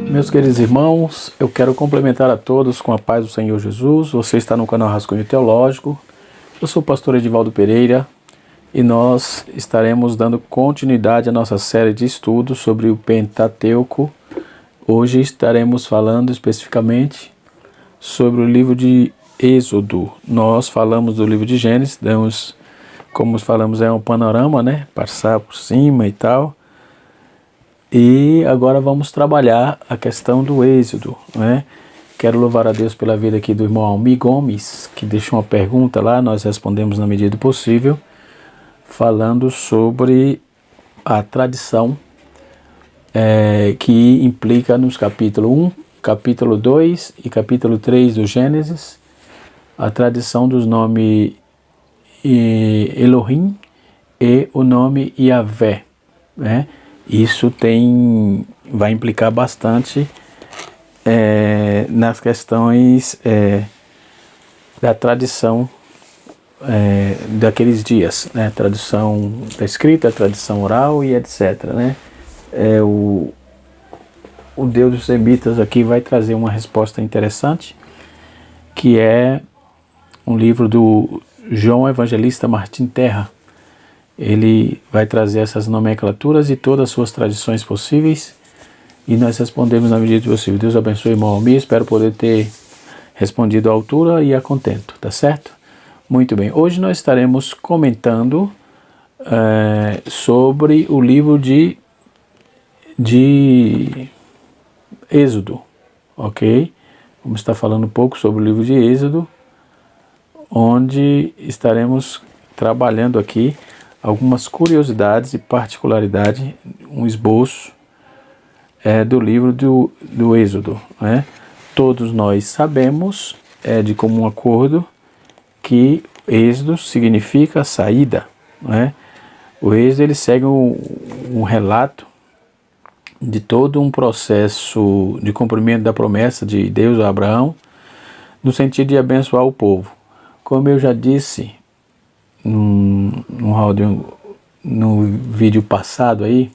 Meus queridos irmãos, eu quero complementar a todos com a paz do Senhor Jesus. Você está no canal Rascunho Teológico. Eu sou o pastor Edivaldo Pereira e nós estaremos dando continuidade à nossa série de estudos sobre o Pentateuco. Hoje estaremos falando especificamente sobre o livro de Êxodo. Nós falamos do livro de Gênesis, como falamos, é um panorama, né? Passar por cima e tal. E agora vamos trabalhar a questão do Êxodo, né? Quero louvar a Deus pela vida aqui do irmão Almi Gomes, que deixou uma pergunta lá, nós respondemos na medida do possível, falando sobre a tradição que implica nos capítulo 1, capítulo 2 e capítulo 3 do Gênesis, a tradição dos nomes Elohim e o nome Yahvé, né? Isso vai implicar bastante nas questões da tradição daqueles dias, né? Tradição da escrita, tradição oral e etc, né? O Deus dos Semitas aqui vai trazer uma resposta interessante, que é um livro do João Evangelista Martim Terra. Ele vai trazer essas nomenclaturas e todas as suas tradições possíveis e nós respondemos na medida do possível. Deus abençoe, irmão Almir, espero poder ter respondido à altura e a contento, tá certo? Muito bem, hoje nós estaremos comentando sobre o livro de Êxodo, ok? Vamos estar falando um pouco sobre o livro de Êxodo, onde estaremos trabalhando aqui algumas curiosidades e particularidades, um esboço do livro do Êxodo, né? Todos nós sabemos, de comum acordo, que Êxodo significa saída, né? O Êxodo ele segue um relato de todo um processo de cumprimento da promessa de Deus a Abraão, no sentido de abençoar o povo. Como eu já disse no vídeo passado aí,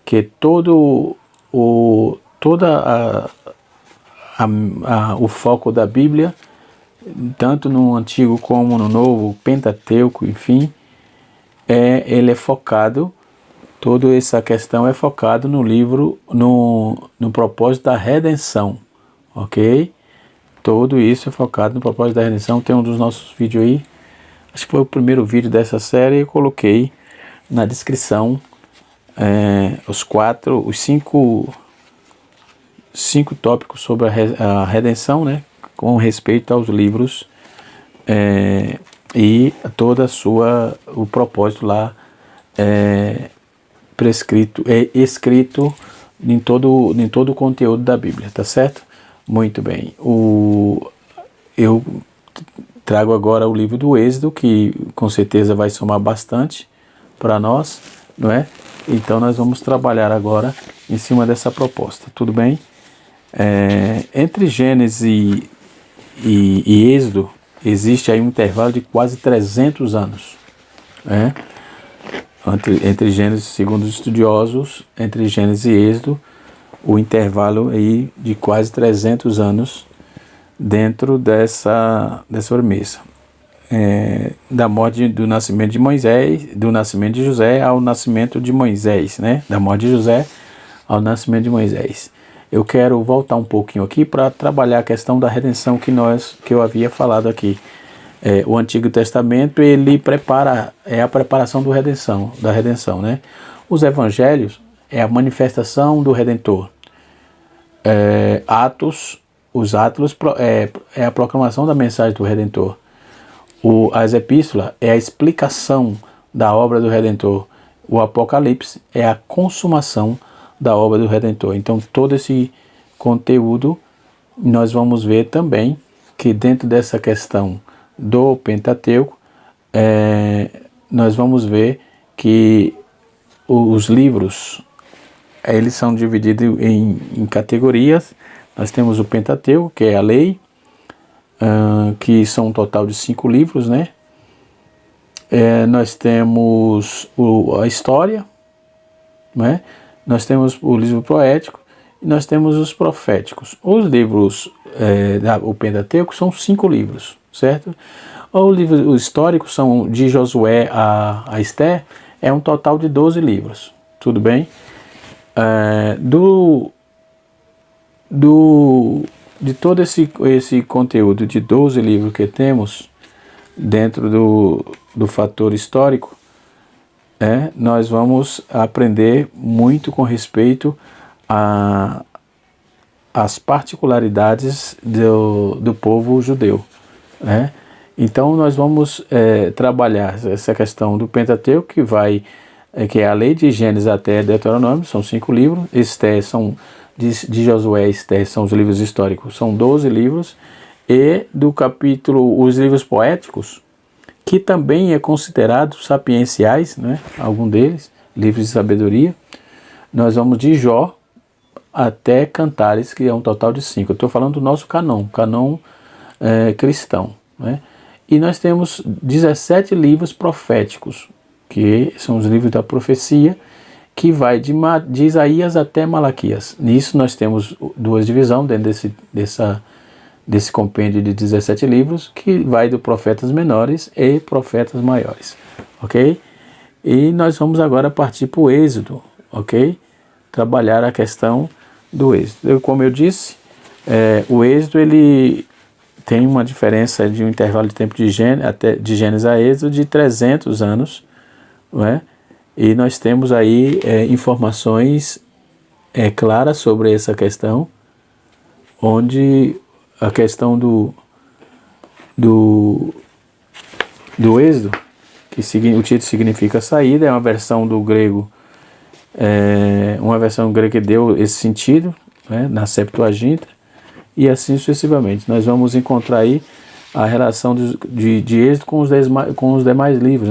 que todo o foco da Bíblia, tanto no Antigo como no Novo, Pentateuco, enfim, ele é focado, toda essa questão é focado no livro, no propósito da redenção, ok? Tudo isso é focado no propósito da redenção. Tem um dos nossos vídeos aí, acho que foi o primeiro vídeo dessa série, eu coloquei na descrição os cinco tópicos sobre a redenção, né, com respeito aos livros e toda o propósito lá escrito em todo o conteúdo da Bíblia, tá certo? Muito bem. Eu trago agora o livro do Êxodo, que com certeza vai somar bastante para nós, não é? Então nós vamos trabalhar agora em cima dessa proposta, tudo bem? Entre Gênesis e Êxodo existe aí um intervalo de quase 300 anos, né? Entre Gênesis, segundo os estudiosos, entre Gênesis e Êxodo, o intervalo aí de quase 300 anos dentro dessa premissa, da morte, do nascimento de Moisés, do nascimento de José ao nascimento de Moisés, né? Da morte de José ao nascimento de Moisés. Eu quero voltar um pouquinho aqui para trabalhar a questão da redenção que eu havia falado aqui. O Antigo Testamento ele a preparação da redenção, né? Os Evangelhos é a manifestação do Redentor. Os Atos é a proclamação da mensagem do Redentor. As Epístolas é a explicação da obra do Redentor. O Apocalipse é a consumação da obra do Redentor. Então, todo esse conteúdo, nós vamos ver também que dentro dessa questão do Pentateuco, nós vamos ver que os livros, eles são divididos em categorias. Nós temos o Pentateuco, que é a lei, que são um total de 5 livros, né? Nós temos a história, né? Nós temos o livro poético e nós temos os proféticos. Os livros, o Pentateuco são 5 livros, certo? Os históricos são de Josué a Esther, é um total de 12 livros, tudo bem? De todo esse conteúdo de 12 livros que temos dentro do fator histórico, nós vamos aprender muito com respeito às particularidades do povo judeu. Então nós vamos trabalhar essa questão do Pentateuco, que é a lei de Gênesis até Deuteronômio, são 5 livros. Esther de Josué e Esther são os livros históricos, são 12 livros, e do capítulo, os livros poéticos, que também é considerado sapienciais, algum deles, livros de sabedoria, nós vamos de Jó até Cantares, que é um total de 5. Eu estou falando do nosso canon cristão, E nós temos 17 livros proféticos, que são os livros da profecia, que vai de Isaías até Malaquias. Nisso nós temos 2 divisões dentro desse compêndio de 17 livros, que vai do profetas menores e profetas maiores, ok? E nós vamos agora partir para o Êxodo, ok? Trabalhar a questão do Êxodo. Como eu disse, o Êxodo ele tem uma diferença de um intervalo de tempo de Gênesis a Êxodo de 300 anos, E nós temos aí informações claras sobre essa questão, onde a questão do Êxodo, que o título significa saída, é uma versão do grego, que deu esse sentido, na Septuaginta, e assim sucessivamente. Nós vamos encontrar aí a relação de Êxodo com os demais livros,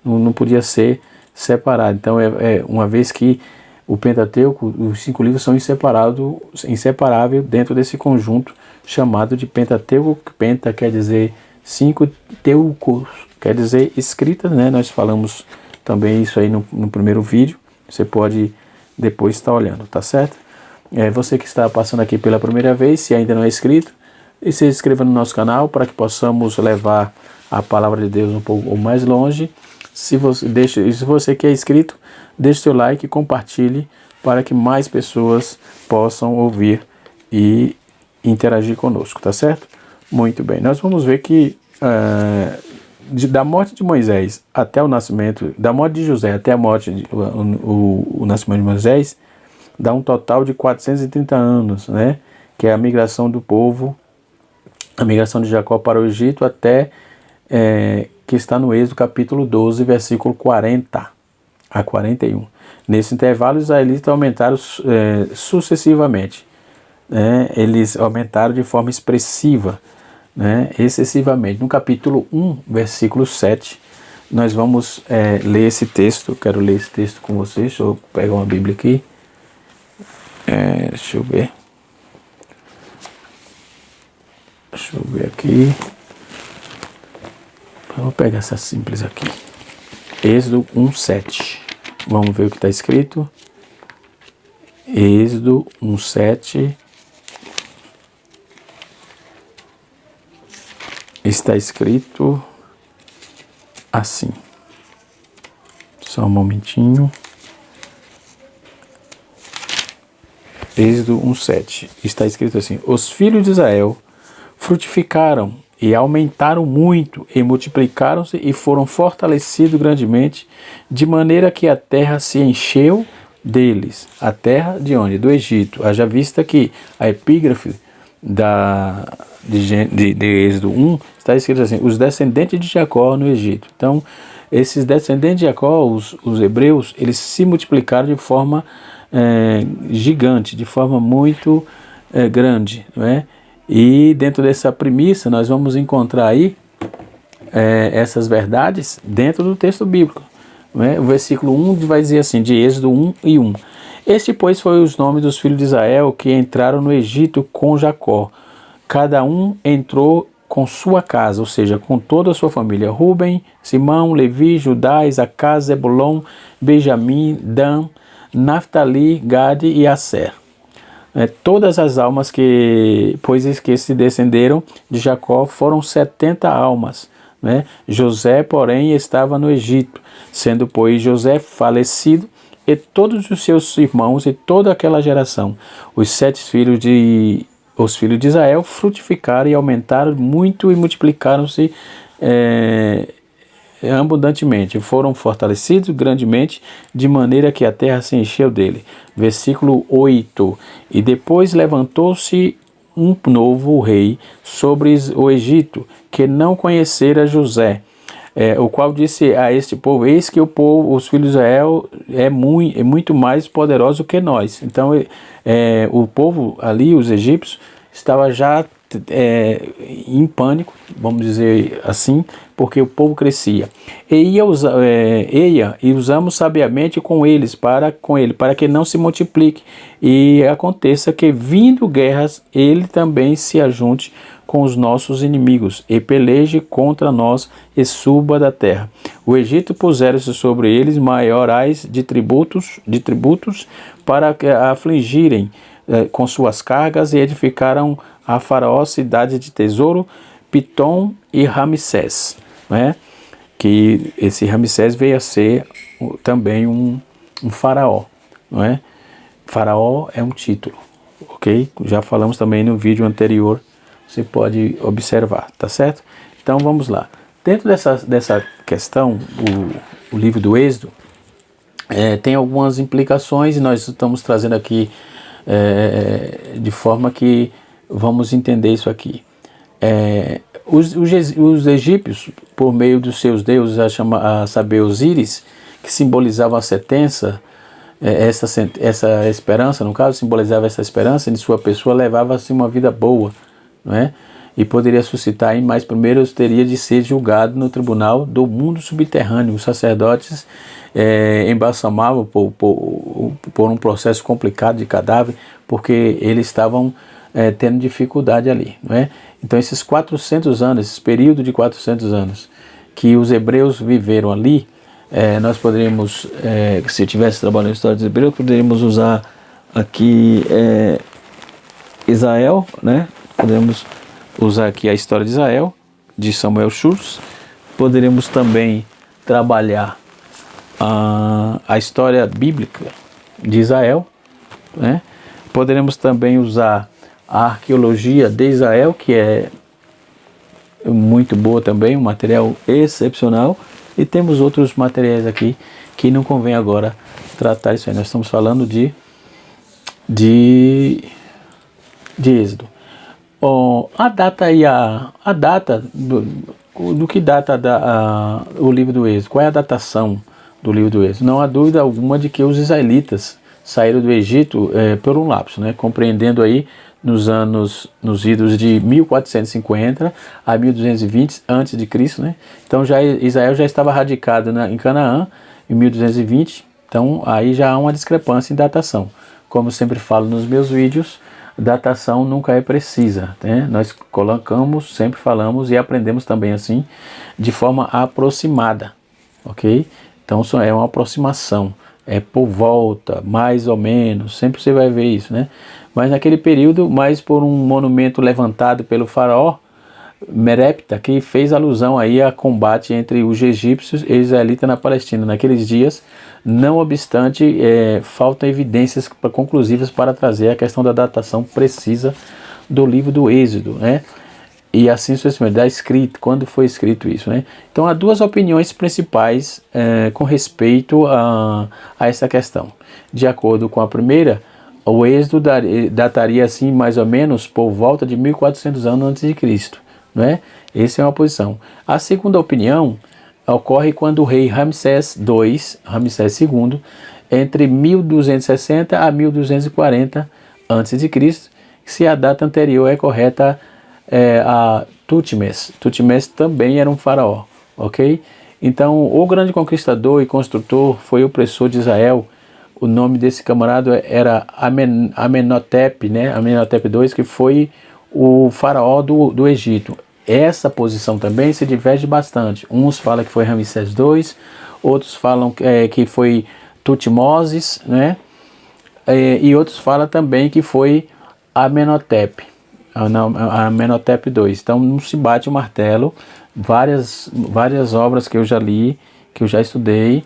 Não podia ser separado. Então, uma vez que o Pentateuco, os 5 livros são inseparáveis dentro desse conjunto chamado de Pentateuco. Penta quer dizer 5, teucos quer dizer escritas, Nós falamos também isso aí no primeiro vídeo. Você pode depois estar olhando, tá certo? Você que está passando aqui pela primeira vez, se ainda não é inscrito, se inscreva no nosso canal para que possamos levar a palavra de Deus um pouco mais longe. Se você que é inscrito, deixe seu like e compartilhe para que mais pessoas possam ouvir e interagir conosco, tá certo? Muito bem, nós vamos ver que da morte de Moisés até o nascimento, da morte de José até a morte, o nascimento de Moisés, dá um total de 430 anos, que é a migração do povo, a migração de Jacó para o Egito até... que está no Êxodo capítulo 12, versículo 40 a 41. Nesse intervalo, os israelitas aumentaram sucessivamente. Eles aumentaram de forma expressiva, excessivamente. No capítulo 1, versículo 7, nós vamos ler esse texto. Quero ler esse texto com vocês. Deixa eu pegar uma Bíblia aqui. Deixa eu ver. Deixa eu ver aqui. Vou pegar essa simples aqui. Êxodo 1:7. Vamos ver o que está escrito. Êxodo 1:7. Está escrito assim. Só um momentinho. Êxodo 1:7. Está escrito assim: os filhos de Israel frutificaram e aumentaram muito, e multiplicaram-se, e foram fortalecidos grandemente, de maneira que a terra se encheu deles. A terra de onde? Do Egito. Haja vista que a epígrafe de Êxodo 1 está escrito assim: os descendentes de Jacó no Egito. Então, esses descendentes de Jacó, os hebreus, eles se multiplicaram de forma gigante, de forma muito grande, E dentro dessa premissa nós vamos encontrar aí essas verdades dentro do texto bíblico. O versículo 1 vai dizer assim, de Êxodo 1:1. Este, pois, foi os nomes dos filhos de Israel que entraram no Egito com Jacó. Cada um entrou com sua casa, ou seja, com toda a sua família. Ruben, Simão, Levi, Judá, Isacar, Zebulon, Benjamim, Dan, Naftali, Gade e Asser. Todas as almas que se descenderam de Jacó foram 70 almas. José, porém, estava no Egito, sendo, pois, José falecido, e todos os seus irmãos e toda aquela geração. Os filhos de Israel frutificaram e aumentaram muito e multiplicaram-se abundantemente. Foram fortalecidos grandemente, de maneira que a terra se encheu dele. Versículo 8. E depois levantou-se um novo rei sobre o Egito, que não conhecera José, o qual disse a este povo: eis que os filhos de Israel é muito mais poderoso que nós. Então o povo ali, os egípcios, estava já em pânico, vamos dizer assim, porque o povo crescia. E usamos sabiamente com ele, para que não se multiplique, e aconteça que, vindo guerras, ele também se ajunte com os nossos inimigos, e peleje contra nós, e suba da terra. O Egito puseram-se sobre eles maiorais de tributos, para afligirem com suas cargas, e edificaram a Faraó cidade de tesouro, Pitom e Ramsés, que esse Ramsés veio a ser também um faraó, Faraó é um título, ok? Já falamos também no vídeo anterior, você pode observar, tá certo? Então vamos lá. Dentro dessa questão, o livro do Êxodo tem algumas implicações, e nós estamos trazendo aqui de forma que vamos entender isso aqui. Os egípcios, por meio dos seus deuses, a saber, Osíris, que simbolizavam a sentença, essa esperança, no caso, simbolizava essa esperança, em sua pessoa levava-se uma vida boa, e poderia suscitar, mas primeiro teria de ser julgado no tribunal do mundo subterrâneo. Os sacerdotes embalsamavam por um processo complicado de cadáver, porque eles estavam tendo dificuldade ali, Então esses 400 anos, esse período de 400 anos que os hebreus viveram ali, nós poderíamos, se eu tivesse trabalhando na história dos hebreus, poderíamos usar aqui Israel, Podemos usar aqui a história de Israel, de Samuel Schurz. Poderíamos também trabalhar a história bíblica de Israel, Poderemos também usar a arqueologia de Israel, que é muito boa também, um material excepcional, e temos outros materiais aqui que não convém agora tratar isso aí. Nós estamos falando de Êxodo. A data do que data o livro do Êxodo? Qual é a datação do livro do Êxodo? Não há dúvida alguma de que os israelitas saíram do Egito por um lapso, compreendendo aí nos idos de 1450 a 1220 a.C., Então Israel já estava radicado em Canaã em 1220, então aí já há uma discrepância em datação. Como eu sempre falo nos meus vídeos, datação nunca é precisa, Nós colocamos, sempre falamos e aprendemos também assim, de forma aproximada, ok? Então é uma aproximação, por volta, mais ou menos, sempre você vai ver isso, Mas naquele período, mais por um monumento levantado pelo faraó Merepta, que fez alusão aí a combate entre os egípcios e os israelitas na Palestina naqueles dias. Não obstante, faltam evidências conclusivas para trazer a questão da datação precisa do livro do Êxodo, E assim sucessivamente, da escrita, quando foi escrito isso, Então há duas opiniões principais com respeito a essa questão. De acordo com a primeira, o Êxodo dataria assim mais ou menos por volta de 1400 anos antes de Cristo, Essa é uma posição. A segunda opinião ocorre quando o rei Ramsés II, entre 1260 a 1240 a.C., se a data anterior é correta, a Tutmés. Tutmés também era um faraó, ok? Então, o grande conquistador e construtor foi o opressor de Israel. O nome desse camarada era Amenhotep, Amenhotep II, que foi o faraó do Egito. Essa posição também se diverge bastante. Uns falam que foi Ramsés II, outros falam que foi Tutmoses, E outros falam também que foi Amenhotep, Amenhotep II. Então não se bate o martelo. Várias obras que eu já li, que eu já estudei,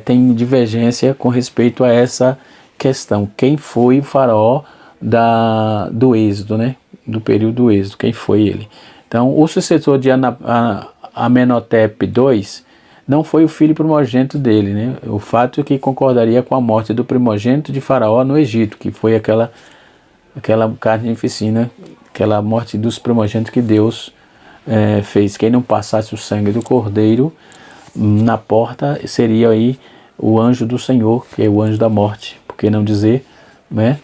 tem divergência com respeito a essa questão. Quem foi o faraó do Êxodo, né? Do período do Êxodo, quem foi ele? Então, o sucessor de Amenhotep II não foi o filho primogênito dele, né? O fato é que concordaria com a morte do primogênito de Faraó no Egito, que foi aquela carnificina, aquela morte dos primogênitos que Deus fez. Quem não passasse o sangue do cordeiro na porta seria aí o anjo do Senhor, que é o anjo da morte, por que não dizer, né?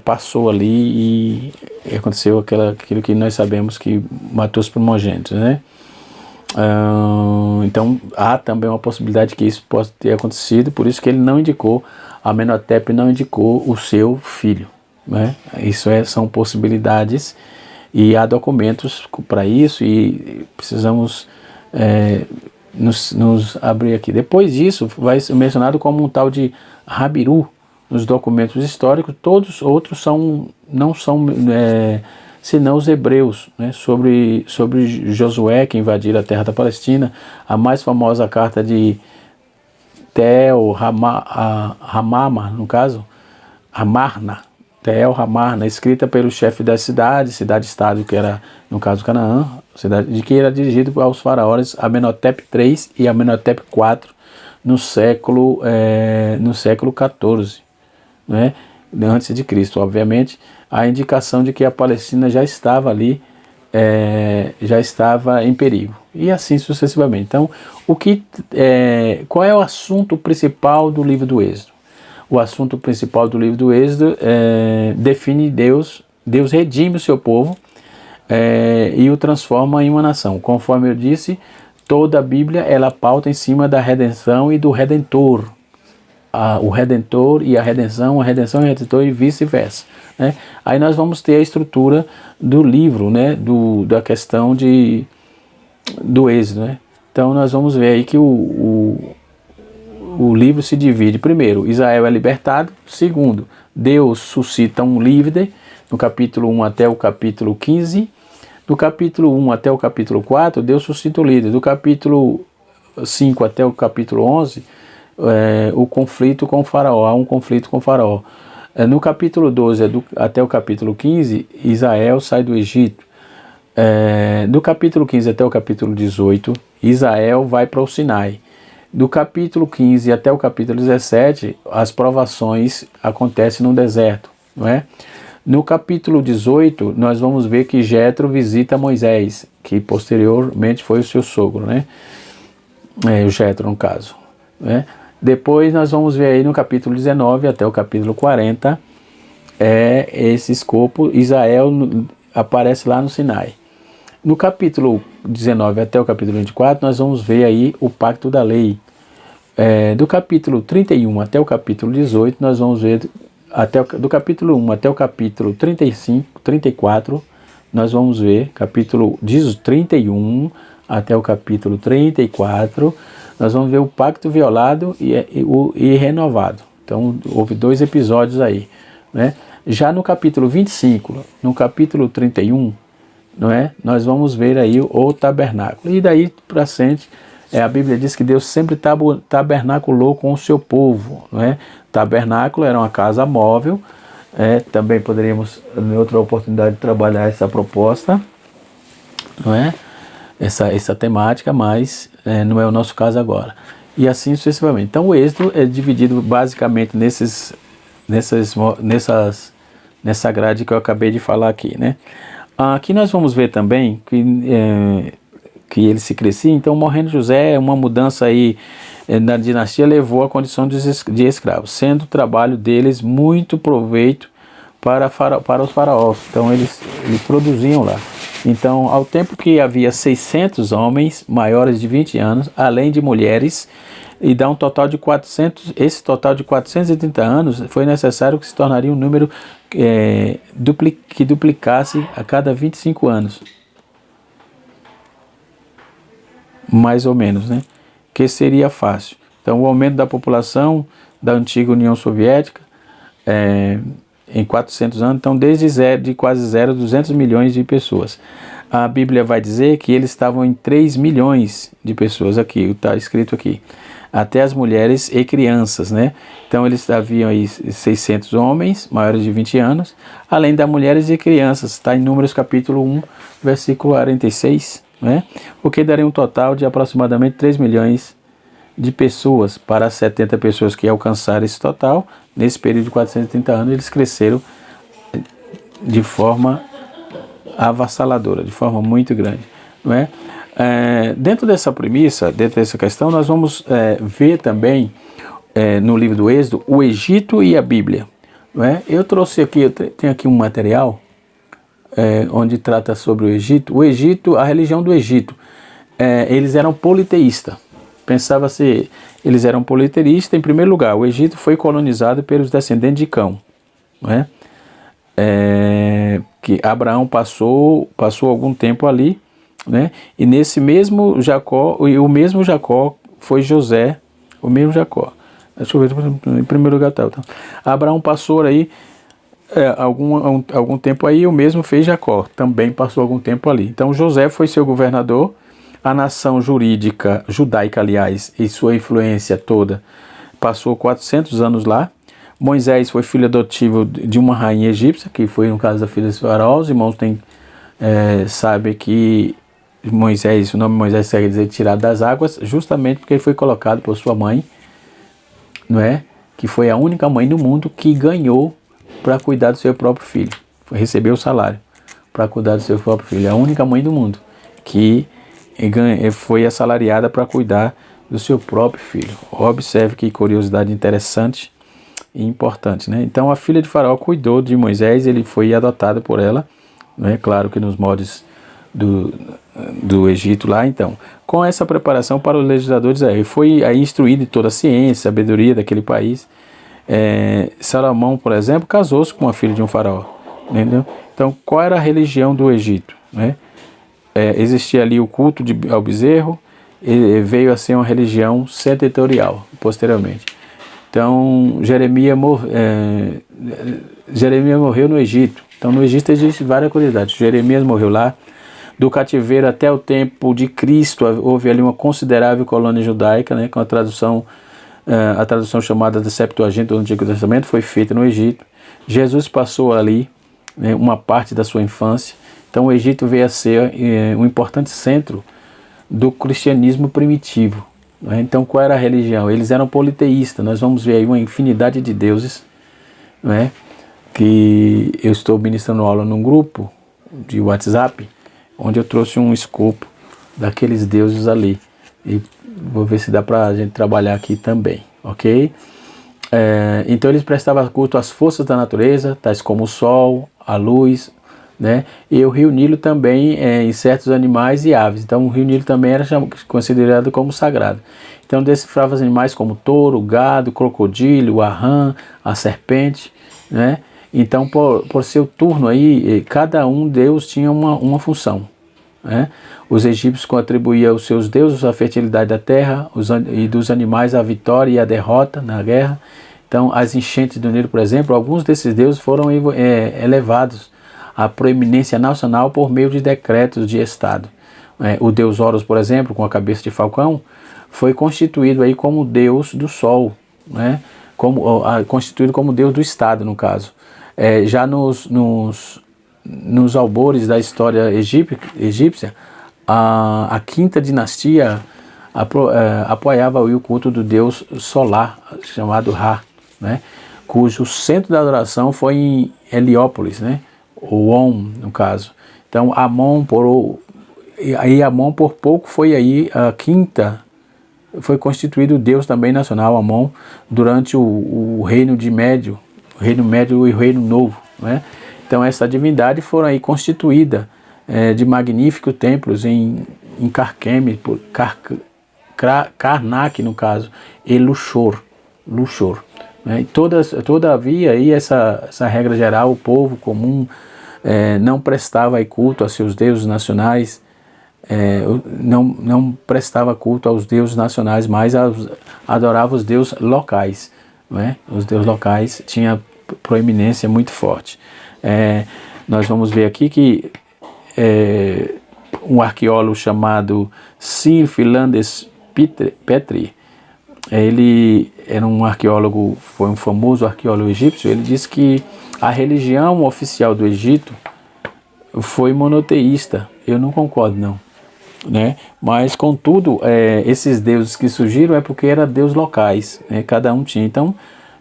Passou ali e aconteceu aquilo que nós sabemos que matou os primogênitos, né? Então há também uma possibilidade que isso possa ter acontecido, por isso que ele não indicou, Amenhotep não indicou o seu filho, né? Isso são possibilidades e há documentos para isso e precisamos nos abrir aqui. Depois disso vai ser mencionado como um tal de Rabiru nos documentos históricos. Todos outros não são senão os hebreus, né? sobre Josué, que invadiram a terra da Palestina, a mais famosa carta de Hamama, no caso, Hamarna, escrita pelo chefe da cidade-estado, que era, no caso, Canaã, que era dirigido aos faraós Amenhotep III e Amenhotep IV no século XIV, né? Antes de Cristo, obviamente, a indicação de que a Palestina já estava ali, já estava em perigo, e assim sucessivamente. Então, qual é o assunto principal do livro do Êxodo? O assunto principal do livro do Êxodo define Deus redime o seu povo e o transforma em uma nação. Conforme eu disse, toda a Bíblia ela pauta em cima da redenção e do Redentor. O Redentor e a redenção e o Redentor e vice-versa, né? Aí nós vamos ter a estrutura do livro, né? Da questão do Êxodo, né? Então nós vamos ver aí que o livro se divide. Primeiro, Israel é libertado. Segundo, Deus suscita um líder no capítulo 1 até o capítulo 15. Do capítulo 1 até o capítulo 4, Deus suscita o líder. Do capítulo 5 até o capítulo 11, o conflito com o faraó. Há um conflito com o faraó. No capítulo 12 até o capítulo 15, Israel sai do Egito. Do capítulo 15 até o capítulo 18, Israel vai para o Sinai. Do capítulo 15 até o capítulo 17, as provações acontecem no deserto, não é? No capítulo 18, nós vamos ver que Jetro visita Moisés, que posteriormente foi o seu sogro, né? O Jetro, no caso, né? Depois nós vamos ver aí no capítulo 19 até o capítulo 40, esse escopo, Israel aparece lá no Sinai. No capítulo 19 até o capítulo 24, nós vamos ver aí o pacto da lei. Do capítulo 31 até o capítulo 18, nós vamos ver, do capítulo 1 até o capítulo 34, nós vamos ver, capítulo 31 até o capítulo 34, nós vamos ver o pacto violado e renovado. Então, houve 2 episódios aí, né? Já no capítulo 25, no capítulo 31, não é? Nós vamos ver aí o tabernáculo. E daí para frente, a Bíblia diz que Deus sempre tabernaculou com o seu povo, não é? Tabernáculo era uma casa móvel. Também poderíamos, em outra oportunidade, trabalhar essa proposta, não é? Essa temática, mas não é o nosso caso agora. E assim sucessivamente. Então o Êxodo é dividido basicamente nessa grade que eu acabei de falar aqui, né? Aqui nós vamos ver também que ele se crescia. Então, morrendo José, uma mudança aí na dinastia levou à condição de escravos, sendo o trabalho deles muito proveito para os faraós. Então eles produziam lá. Então, ao tempo que havia 600 homens maiores de 20 anos, além de mulheres, e dá um total de 400, esse total de 430 anos, foi necessário que se tornaria um número que duplicasse a cada 25 anos. Mais ou menos, né? Que seria fácil. Então, o aumento da população da antiga União Soviética em 400 anos, então de quase zero, 200 milhões de pessoas. A Bíblia vai dizer que eles estavam em 3 milhões de pessoas aqui, está escrito aqui, até as mulheres e crianças, né? Então eles haviam aí 600 homens, maiores de 20 anos, além das mulheres e crianças, está em Números capítulo 1, versículo 46, né? O que daria um total de aproximadamente 3 milhões de pessoas. Para as 70 pessoas que alcançaram esse total, nesse período de 430 anos, eles cresceram de forma avassaladora, de forma muito grande, não é? Dentro dessa premissa, dentro dessa questão, nós vamos ver também no livro do Êxodo o Egito e a Bíblia, não é? Eu trouxe aqui, eu tenho aqui um material onde trata sobre o Egito. O Egito, a religião do Egito, eles eram politeístas. Pensava-se, eles eram politeístas. Em primeiro lugar, o Egito foi colonizado pelos descendentes de Cão, não é? Que Abraão passou algum tempo ali, né? E nesse mesmo Jacó, o mesmo Jacó foi José, o mesmo Jacó. Deixa eu ver, em primeiro lugar, tá. Abraão passou aí algum tempo aí, o mesmo fez Jacó, também passou algum tempo ali. Então José foi seu governador, a nação judaica, aliás, e sua influência toda, passou 400 anos lá. Moisés foi filho adotivo de uma rainha egípcia, que foi no caso da filha de Faraó. Os irmãos sabem que Moisés, o nome Moisés quer dizer tirado das águas, justamente porque ele foi colocado por sua mãe, não é? Que foi a única mãe do mundo que ganhou para cuidar do seu próprio filho, recebeu o salário para cuidar do seu próprio filho, a única mãe do mundo que foi assalariada para cuidar do seu próprio filho. Observe que curiosidade interessante e importante, né? Então a filha de Faraó cuidou de Moisés, ele foi adotado por ela, né? Claro que nos moldes do Egito lá. Então, com essa preparação para os legisladores, ele foi aí instruído em toda a ciência, sabedoria daquele país. Salomão, por exemplo, casou-se com a filha de um faraó, entendeu? Então, qual era a religião do Egito, né? Existia ali o culto ao bezerro, veio a ser uma religião setentorial, posteriormente. Então, Jeremias morreu no Egito. Então, no Egito existe várias curiosidades. Jeremias morreu lá. Do cativeiro até o tempo de Cristo, houve ali uma considerável colônia judaica, né, com a tradução chamada da Septuaginta do Antigo Testamento, foi feita no Egito. Jesus passou ali, né, uma parte da sua infância. Então, o Egito veio a ser um importante centro do cristianismo primitivo. Então, qual era a religião? Eles eram politeístas. Nós vamos ver aí uma infinidade de deuses, não é? Que eu estou ministrando aula num grupo de WhatsApp, onde eu trouxe um escopo daqueles deuses ali. E vou ver se dá para a gente trabalhar aqui também, ok? Então, eles prestavam culto às forças da natureza, tais como o sol, a luz, né? E o rio Nilo também em certos animais e aves. Então o rio Nilo também era considerado como sagrado. Então decifrava os animais como touro, gado, crocodilo, a rã, a serpente, né? Então por seu turno aí, cada deus tinha uma função, né? Os egípcios atribuíam aos seus deuses a fertilidade da terra e dos animais a vitória e a derrota na guerra. Então as enchentes do Nilo, por exemplo, alguns desses deuses foram elevados a proeminência nacional por meio de decretos de Estado. O deus Horus, por exemplo, com a cabeça de falcão, foi constituído aí como deus do sol, né? Constituído como deus do Estado, no caso. Já nos albores da história egípcia, a quinta dinastia apoiava o culto do deus solar, chamado Ra, né? Cujo centro da adoração foi em Heliópolis, né? O On, no caso. Então Amon por pouco foi aí a quinta, foi constituído o deus também nacional Amon durante o reino Médio e o reino Novo, né? Então essa divindade foram aí constituída de magníficos templos em Karkeme, Karnak no caso, e Luxor, né? E todavia aí essa regra geral, o povo comum não prestava aí culto a seus deuses nacionais, não prestava culto aos deuses nacionais, mas adorava os deuses locais, né? Os deuses locais tinha proeminência muito forte. Nós vamos ver aqui que um arqueólogo chamado Sir Philandes Petrie, ele era um arqueólogo, foi um famoso arqueólogo egípcio. Ele disse que a religião oficial do Egito foi monoteísta. Eu não concordo, não, né? Mas, contudo, esses deuses que surgiram é porque eram deuses locais, né? Cada um tinha. Então,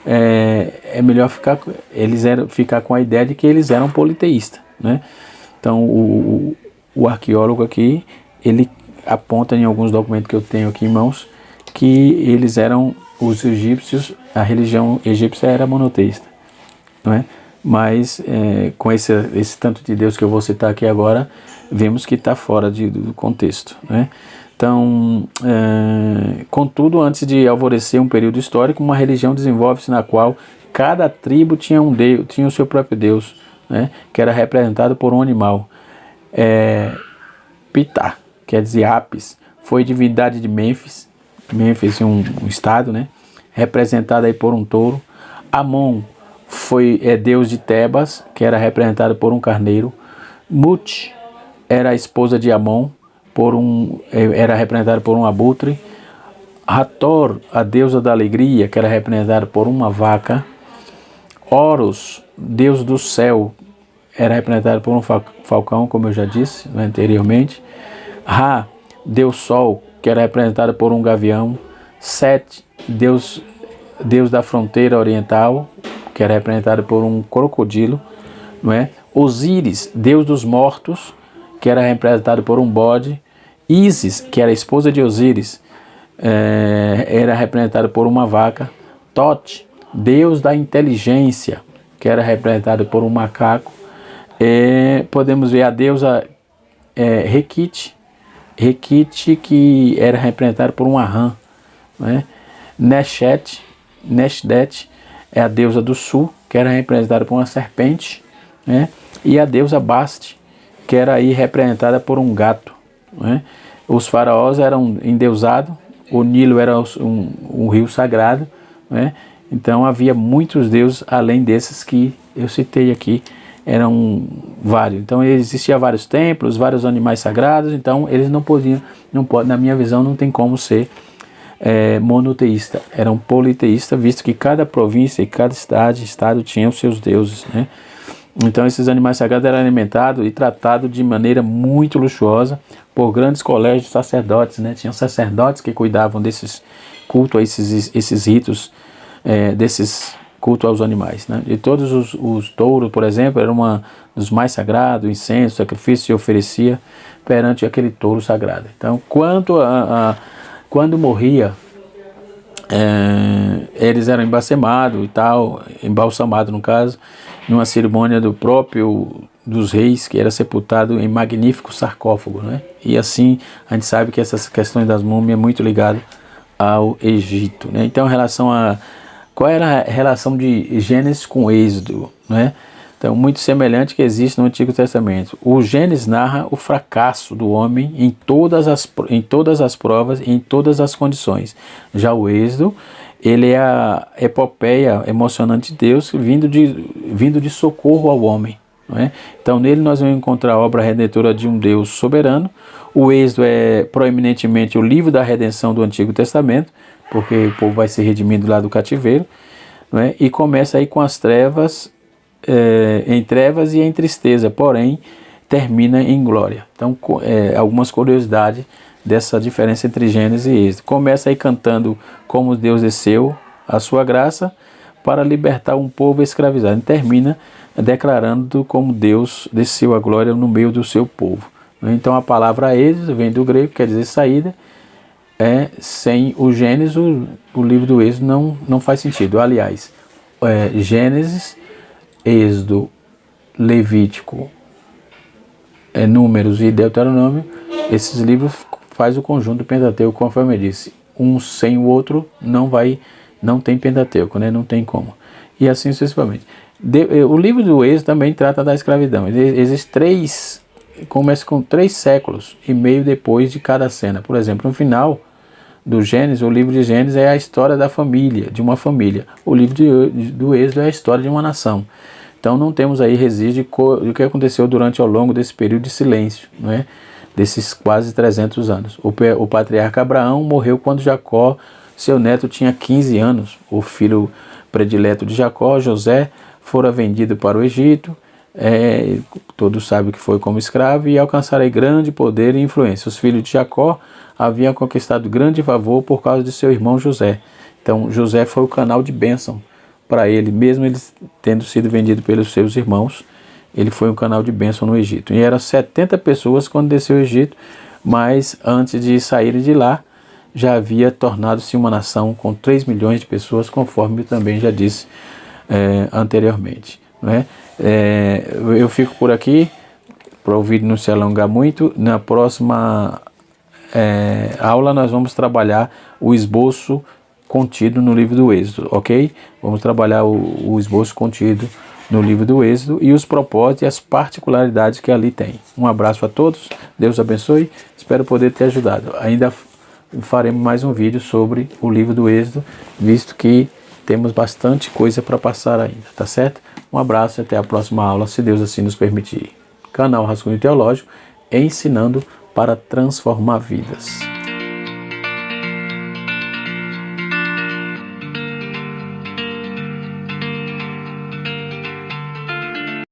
é melhor ficar com a ideia de que eles eram politeístas, né? Então, o arqueólogo aqui, ele aponta em alguns documentos que eu tenho aqui em mãos, que eles eram, os egípcios, a religião egípcia era monoteísta, não é? Mas com esse tanto de Deus que eu vou citar aqui agora, vemos que está fora do contexto, né? Então, contudo, antes de alvorecer um período histórico, uma religião desenvolve-se na qual cada tribo tinha um Deus, tinha o seu próprio Deus, né? Que era representado por um animal. Ptah, quer dizer Apis, foi divindade de Mênfis, um estado, né? Representado aí por um touro. Amon é deus de Tebas, que era representado por um carneiro. Mut era a esposa de Amon, era representada por um abutre. Hathor, a deusa da alegria, que era representada por uma vaca. Horus, deus do céu, era representado por um falcão, como eu já disse anteriormente. Ra, deus sol, que era representado por um gavião. Set, deus da fronteira oriental, que era representado por um crocodilo, não é? Osíris, deus dos mortos, que era representado por um bode. Ísis, que era a esposa de Osíris, era representado por uma vaca. Tote, deus da inteligência, que era representado por um macaco. Podemos ver a deusa Requite, que era representado por uma rã, né? Neshdet é a deusa do sul, que era representada por uma serpente, né? E a deusa Bast, que era aí representada por um gato, né? Os faraós eram endeusados, o Nilo era um rio sagrado, né? Então havia muitos deuses além desses que eu citei aqui, eram vários. Então existiam vários templos, vários animais sagrados. Então eles não podiam, na minha visão, não tem como ser monoteísta, eram politeísta, visto que cada província e cada estado tinha os seus deuses, né? Então esses animais sagrados eram alimentados e tratados de maneira muito luxuosa por grandes colégios de sacerdotes, né? Tinham sacerdotes que cuidavam desses cultos, esses ritos, desses cultos aos animais, né? E todos os touros, por exemplo, eram uma dos mais sagrados, o incenso, o sacrifício se oferecia perante aquele touro sagrado. Então, quando morria, eles eram embalsamados e tal, embalsamados no caso, numa cerimônia dos reis, que era sepultado em magnífico sarcófago, né? E assim, a gente sabe que essas questões das múmias é muito ligado ao Egito, né? Então, qual era a relação de Gênesis com Êxodo, né? Então, muito semelhante que existe no Antigo Testamento. O Gênesis narra o fracasso do homem em todas as provas, em todas as condições. Já o Êxodo, ele é a epopeia emocionante de Deus vindo de socorro ao homem, não é? Então, nele nós vamos encontrar a obra redentora de um Deus soberano. O Êxodo é proeminentemente o livro da redenção do Antigo Testamento, porque o povo vai ser redimido lá do cativeiro, não é? E começa aí com as trevas, em trevas e em tristeza, porém termina em glória. Então, algumas curiosidades dessa diferença entre Gênesis e Êxodo. Começa aí cantando como Deus desceu a sua graça para libertar um povo escravizado. E termina declarando como Deus desceu a glória no meio do seu povo. Então, a palavra Êxodo vem do grego, quer dizer saída. Sem o Gênesis, o livro do Êxodo não faz sentido. Aliás, Gênesis, Êxodo, Levítico, Números e Deuteronômio, esses livros fazem o conjunto do Pentateuco, conforme eu disse. Um sem o outro não tem Pentateuco, né? Não tem como. E assim sucessivamente. O livro do Êxodo também trata da escravidão. Começa com 3 séculos e meio depois de cada cena. Por exemplo, no final do Gênesis, o livro de Gênesis é a história da família, de uma família. O livro do Êxodo é a história de uma nação. Então não temos aí registro do que aconteceu ao longo desse período de silêncio, não é? Desses quase 300 anos. O patriarca Abraão morreu quando Jacó, seu neto, tinha 15 anos. O filho predileto de Jacó, José, fora vendido para o Egito, todos sabem que foi como escravo, e alcançará grande poder e influência. Os filhos de Jacó haviam conquistado grande favor por causa de seu irmão José. Então José foi o canal de bênção para ele, mesmo ele tendo sido vendido pelos seus irmãos. Ele foi um canal de bênção no Egito. E eram 70 pessoas quando desceu ao Egito, mas antes de saírem de lá, já havia tornado-se uma nação com 3 milhões de pessoas, conforme eu também já disse anteriormente. Não é? Eu fico por aqui, para o vídeo não se alongar muito. Na próxima aula nós vamos trabalhar o esboço contido no livro do Êxodo, ok? Vamos trabalhar o esboço contido no livro do Êxodo e os propósitos e as particularidades que ali tem. Um abraço a todos, Deus abençoe, espero poder ter ajudado. Ainda faremos mais um vídeo sobre o livro do Êxodo, visto que temos bastante coisa para passar ainda, tá certo? Um abraço e até a próxima aula, se Deus assim nos permitir. Canal Rascunho Teológico, ensinando para transformar vidas.